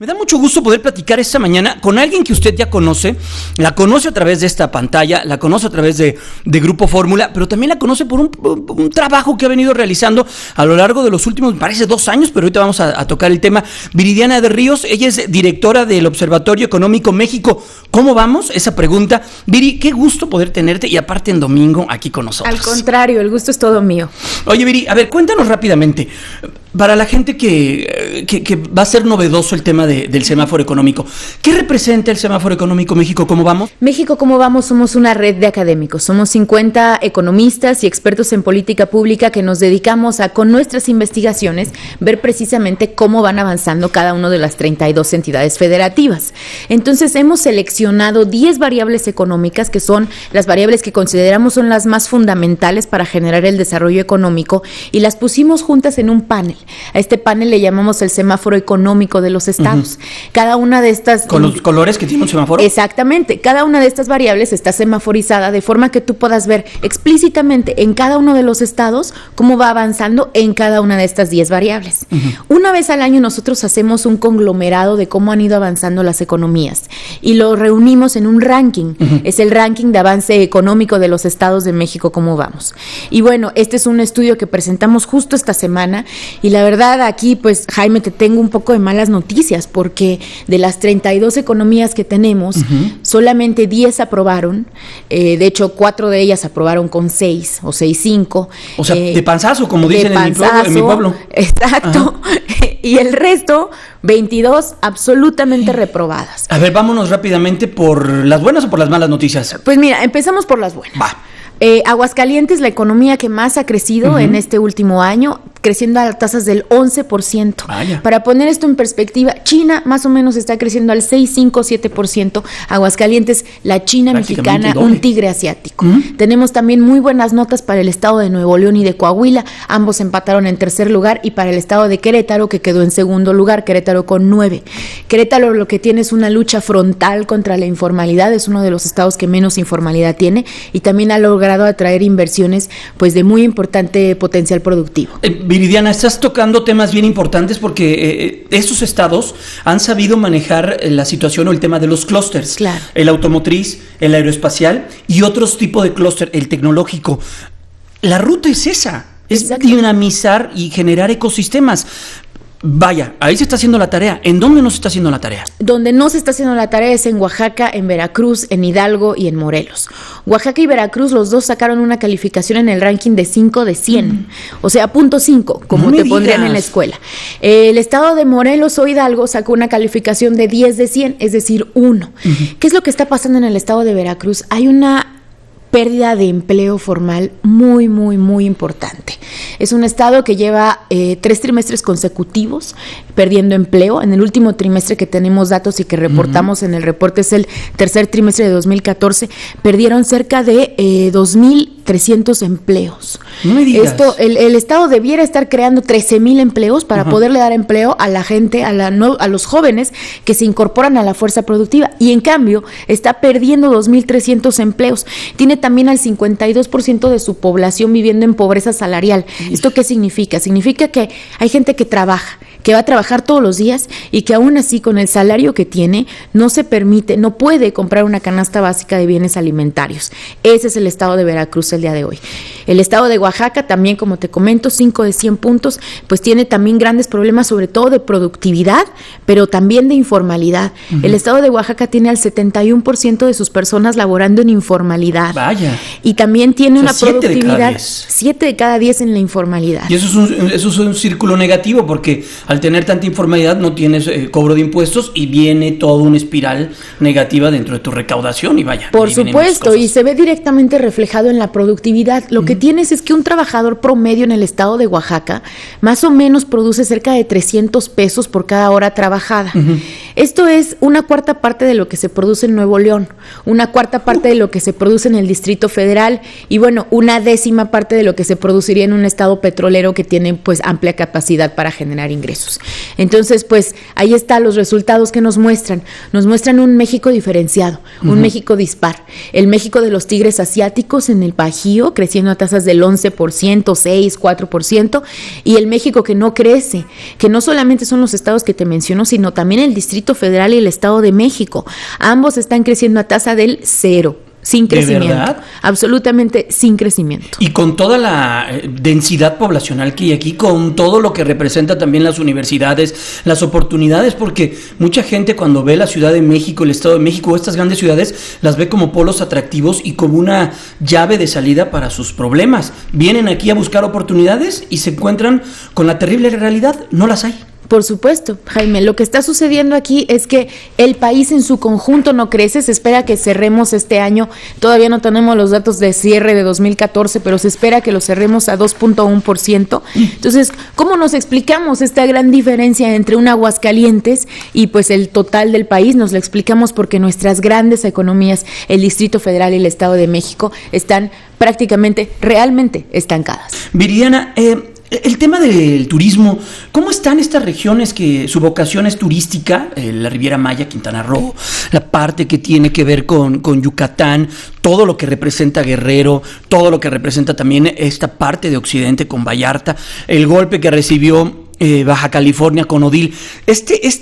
Me da mucho gusto poder platicar esta mañana con alguien que usted ya conoce, la conoce a través de esta pantalla, la conoce a través de Grupo Fórmula, pero también la conoce por un trabajo que ha venido realizando a lo largo de los últimos, me parece, 2 años, pero ahorita vamos a tocar el tema. Viridiana de Ríos, ella es directora del Observatorio Económico México. ¿Cómo vamos? Esa pregunta. Viri, qué gusto poder tenerte y aparte en domingo aquí con nosotros. Al contrario, el gusto es todo mío. Oye, Viri, a ver, cuéntanos rápidamente. Para la gente que va a ser novedoso el tema del semáforo económico, ¿qué representa el semáforo económico México? ¿Cómo vamos? México, ¿cómo vamos? Somos una red de académicos. Somos 50 economistas y expertos en política pública que nos dedicamos a, con nuestras investigaciones, ver precisamente cómo van avanzando cada una de las 32 entidades federativas. Entonces, hemos seleccionado 10 variables económicas, que son las variables que consideramos son las más fundamentales para generar el desarrollo económico, y las pusimos juntas en un panel. A este panel le llamamos el semáforo económico de los estados. Cada una de estas... ¿Con los colores que tiene un semáforo? Exactamente. Cada una de estas variables está semaforizada de forma que tú puedas ver explícitamente en cada uno de los estados cómo va avanzando en cada una de estas 10 variables. Una vez al año nosotros hacemos un conglomerado de cómo han ido avanzando las economías y lo reunimos en un ranking. Es el ranking de avance económico de los estados de México, cómo vamos. Y bueno, este es un estudio que presentamos justo esta semana. Y la verdad aquí, pues, Jaime, te tengo un poco de malas noticias, porque de las 32 economías que tenemos, solamente 10 aprobaron. De hecho, 4 de ellas aprobaron con 6 o 6.5. O sea, de panzazo, como dicen en mi pueblo. Exacto. Y el resto, 22 absolutamente reprobadas. A ver, vámonos rápidamente por las buenas o por las malas noticias. Pues mira, empezamos por las buenas. Va. Aguascalientes, la economía que más ha crecido en este último año, creciendo a tasas del 11%. Vaya. Para poner esto en perspectiva, China más o menos está creciendo al 6,5-7%. Aguascalientes, la China mexicana, un tigre asiático. Tenemos también muy buenas notas para el estado de Nuevo León y de Coahuila. Ambos empataron en tercer lugar, y para el estado de Querétaro, que quedó en segundo lugar, Querétaro con 9. Querétaro lo que tiene es una lucha frontal contra la informalidad. Es uno de los estados que menos informalidad tiene, y también ha logrado atraer inversiones, pues, de muy importante potencial productivo. Viridiana, estás tocando temas bien importantes porque estos estados han sabido manejar la situación o el tema de los clústeres. Claro. El automotriz, el aeroespacial y otros tipos de clúster, el tecnológico. La ruta es esa, es dinamizar y generar ecosistemas. Vaya, ahí se está haciendo la tarea. ¿En dónde no se está haciendo la tarea? Donde no se está haciendo la tarea es en Oaxaca, en Veracruz, en Hidalgo y en Morelos. Oaxaca y Veracruz, los dos sacaron una calificación en el ranking de 5 de 100. O sea, .5, como te pondrían en la escuela. El estado de Morelos o Hidalgo sacó una calificación de 10 de 100, es decir, 1. ¿Qué es lo que está pasando en el estado de Veracruz? Hay una pérdida de empleo formal muy, muy, muy importante. Es un estado que lleva 3 trimestres consecutivos perdiendo empleo. En el último trimestre que tenemos datos y que reportamos en el reporte, es el tercer trimestre de 2014, perdieron cerca de 2,300 empleos. No me digas. El estado debiera estar creando 13,000 empleos para poderle dar empleo a la gente, a los jóvenes que se incorporan a la fuerza productiva, y en cambio está perdiendo 2,300 empleos. Tiene también al 52% de su población viviendo en pobreza salarial. ¿Esto qué significa? Significa que hay gente que trabaja, que va a trabajar todos los días, y que aún así, con el salario que tiene, no puede comprar una canasta básica de bienes alimentarios. Ese es el estado de Veracruz el día de hoy. El estado de Oaxaca también, como te comento, 5 de 100 puntos, pues tiene también grandes problemas, sobre todo de productividad, pero también de informalidad. El estado de Oaxaca tiene al 71% de sus personas laborando en informalidad. Vaya. Y también tiene una 7 productividad, 7 de cada 10 en la informalidad. Y eso es un círculo negativo, porque al tener tanta informalidad no tienes cobro de impuestos y viene toda una espiral negativa dentro de tu recaudación, y vaya. Por supuesto, y se ve directamente reflejado en la productividad. Lo que tienes es que un trabajador promedio en el estado de Oaxaca más o menos produce cerca de 300 pesos por cada hora trabajada. Esto es una cuarta parte de lo que se produce en Nuevo León, una cuarta parte de lo que se produce en el Distrito Federal y bueno, una décima parte de lo que se produciría en un estado petrolero que tiene pues amplia capacidad para generar ingresos. Entonces, pues ahí están los resultados que nos muestran un México diferenciado, un México dispar, el México de los tigres asiáticos en el Bajío, creciendo a tasas del 11%, 6, 4%, y el México que no crece, que no solamente son los estados que te menciono, sino también el Distrito Federal y el Estado de México. Ambos están creciendo a tasa del 0. Sin crecimiento. ¿De verdad? Absolutamente sin crecimiento. Y con toda la densidad poblacional que hay aquí, con todo lo que representa también las universidades, las oportunidades, porque mucha gente cuando ve la Ciudad de México, el Estado de México, estas grandes ciudades, las ve como polos atractivos y como una llave de salida para sus problemas. Vienen aquí a buscar oportunidades y se encuentran con la terrible realidad, no las hay. Por supuesto, Jaime, lo que está sucediendo aquí es que el país en su conjunto no crece, se espera que cerremos este año, todavía no tenemos los datos de cierre de 2014, pero se espera que lo cerremos a 2.1%. Entonces, ¿cómo nos explicamos esta gran diferencia entre un Aguascalientes y pues el total del país? Nos lo explicamos porque nuestras grandes economías, el Distrito Federal y el Estado de México, están prácticamente, realmente estancadas. Viridiana, el tema del turismo, ¿cómo están estas regiones que su vocación es turística? La Riviera Maya, Quintana Roo, la parte que tiene que ver con Yucatán, todo lo que representa Guerrero, todo lo que representa también esta parte de Occidente con Vallarta, el golpe que recibió Baja California con Odil. Este es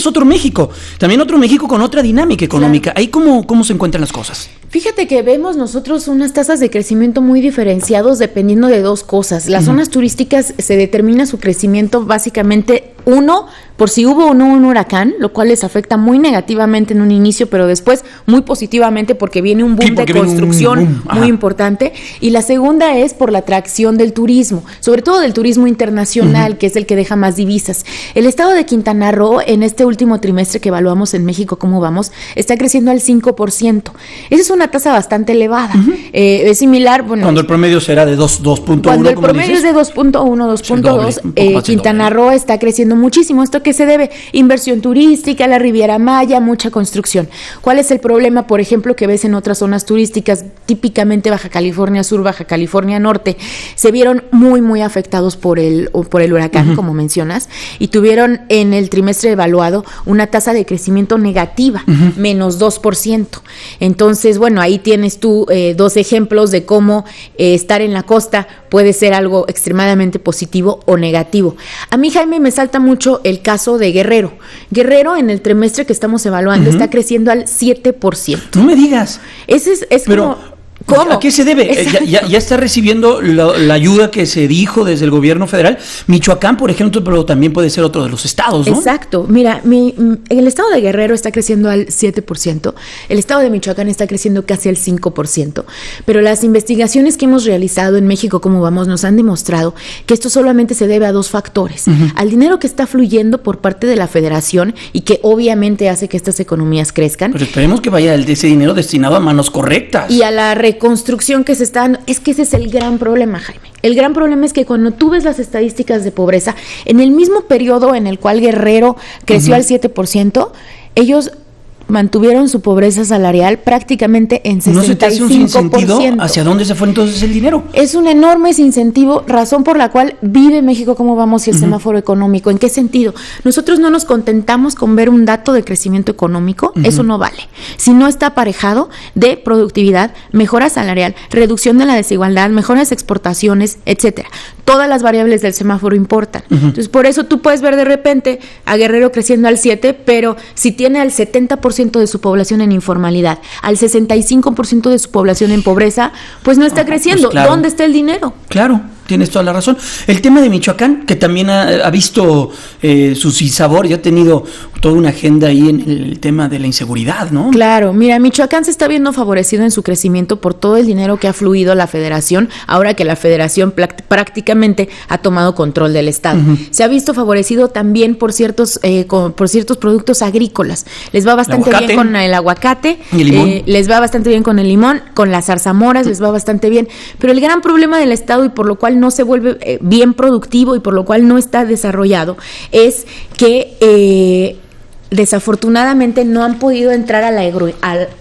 otro México, también otro México con otra dinámica económica. Claro. Ahí ¿cómo se encuentran las cosas? Fíjate que vemos nosotros unas tasas de crecimiento muy diferenciados dependiendo de dos cosas. Las zonas turísticas se determina su crecimiento básicamente, uno, por si hubo o no un huracán, lo cual les afecta muy negativamente en un inicio, pero después muy positivamente porque viene un boom de construcción muy importante. Y la segunda es por la atracción del turismo, sobre todo del turismo internacional, que es el que deja más divisas. El estado de Quintana Roo, en este último trimestre que evaluamos en México, ¿cómo vamos? Está creciendo al 5%. Esa es una tasa bastante elevada. Es similar, bueno. Cuando el promedio será de 2.1. Cuando el promedio es de 2.1, 2.2, Quintana Roo está creciendo muchísimo. ¿Esto qué se debe? Inversión turística, la Riviera Maya, mucha construcción. ¿Cuál es el problema, por ejemplo, que ves en otras zonas turísticas, típicamente Baja California Sur, Baja California Norte? Se vieron muy afectados por el huracán, como mencionas, y tuvieron en el trimestre evaluado una tasa de crecimiento negativa, menos 2%. Entonces, bueno, ahí tienes tú dos ejemplos de cómo estar en la costa puede ser algo extremadamente positivo o negativo. A mí, Jaime, me salta mucho el caso de Guerrero. Guerrero, en el trimestre que estamos evaluando, está creciendo al 7%. No me digas. Ese es pero, ¿cómo? ¿A qué se debe? Ya está recibiendo la ayuda que se dijo desde el gobierno federal. Michoacán, por ejemplo, pero también puede ser otro de los estados, ¿no? Exacto. Mira, el estado de Guerrero está creciendo al 7%, el estado de Michoacán está creciendo casi al 5%, pero las investigaciones que hemos realizado en México, ¿cómo vamos?, nos han demostrado que esto solamente se debe a dos factores. Al dinero que está fluyendo por parte de la federación y que obviamente hace que estas economías crezcan. Pero esperemos que vaya ese dinero destinado a manos correctas. Y a la reconstrucción que se está dando. Es que ese es el gran problema, Jaime. El gran problema es que cuando tú ves las estadísticas de pobreza, en el mismo periodo en el cual Guerrero creció al 7%, ellos mantuvieron su pobreza salarial prácticamente en 65%. ¿No se te hace un sinsentido? ¿Hacia dónde se fue entonces el dinero? Es un enorme sinsentivo, razón por la cual vive México como vamos y el semáforo económico. ¿En qué sentido? Nosotros no nos contentamos con ver un dato de crecimiento económico, eso no vale. Si no está aparejado de productividad, mejora salarial, reducción de la desigualdad, mejoras exportaciones, etcétera. Todas las variables del semáforo importan. Entonces, por eso tú puedes ver de repente a Guerrero creciendo al 7%, pero si tiene al 70% de su población en informalidad, al 65% de su población en pobreza, pues no está creciendo. Pues claro. ¿Dónde está el dinero? Claro, tienes toda la razón. El tema de Michoacán, que también ha visto su sinsabor, ya ha tenido toda una agenda ahí en el tema de la inseguridad, ¿no? Claro, mira, Michoacán se está viendo favorecido en su crecimiento por todo el dinero que ha fluido a la federación, ahora que la federación prácticamente ha tomado control del estado. Se ha visto favorecido también por ciertos productos agrícolas. Les va bastante bien con el aguacate, y el limón. Les va bastante bien con el limón, con las zarzamoras les va bastante bien, pero el gran problema del estado y por lo cual cual no se vuelve bien productivo y por lo cual no está desarrollado, es que desafortunadamente no han podido entrar a la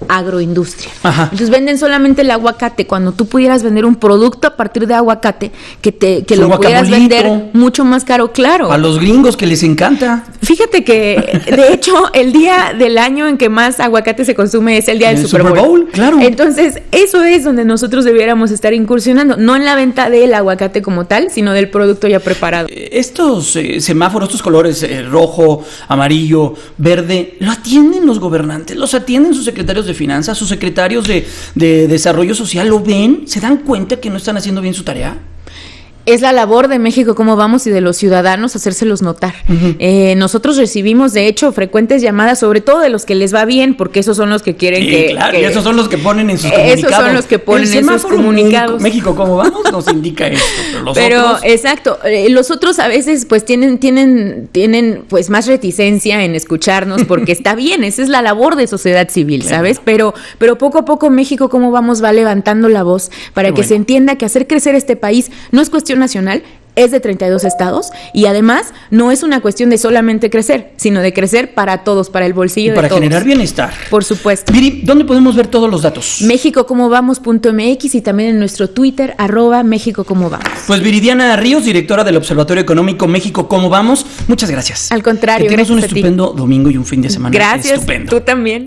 agroindustria. Ajá. Entonces venden solamente el aguacate, cuando tú pudieras vender un producto a partir de aguacate que lo pudieras vender mucho más caro, claro. A los gringos que les encanta. Fíjate que, de hecho, el día del año en que más aguacate se consume es el día del Super Bowl. Claro. Entonces, eso es donde nosotros debiéramos estar incursionando, no en la venta del aguacate como tal, sino del producto ya preparado. Estos semáforos, estos colores rojo, amarillo, verde, ¿lo atienden los gobernantes? ¿Los atienden sus secretarios de finanzas, sus secretarios de desarrollo social? ¿Lo ven? ¿Se dan cuenta que no están haciendo bien su tarea? Es la labor de México Cómo Vamos y de los ciudadanos hacérselos notar. Uh-huh. Nosotros recibimos, de hecho, frecuentes llamadas, sobre todo de los que les va bien, porque esos son los que quieren claro, y esos son los que ponen en sus comunicados. Esos son los que ponen en sus comunicados. México Cómo Vamos nos indica esto, pero otros... exacto, los otros a veces pues tienen pues más reticencia en escucharnos, porque está bien, esa es la labor de sociedad civil, ¿sabes? Pero poco a poco México Cómo Vamos va levantando la voz para que se entienda que hacer crecer este país no es cuestión nacional, es de 32 estados y además no es una cuestión de solamente crecer, sino de crecer para todos, para el bolsillo de todos. Para generar bienestar. Por supuesto. Viri, ¿dónde podemos ver todos los datos? MéxicoCómoVamos.mx y también en nuestro Twitter, @MéxicoCómoVamos. Pues Viridiana Ríos, directora del Observatorio Económico México Cómo Vamos, muchas gracias. Al contrario, que tengas un estupendo domingo y un fin de semana gracias, estupendo. Tú también.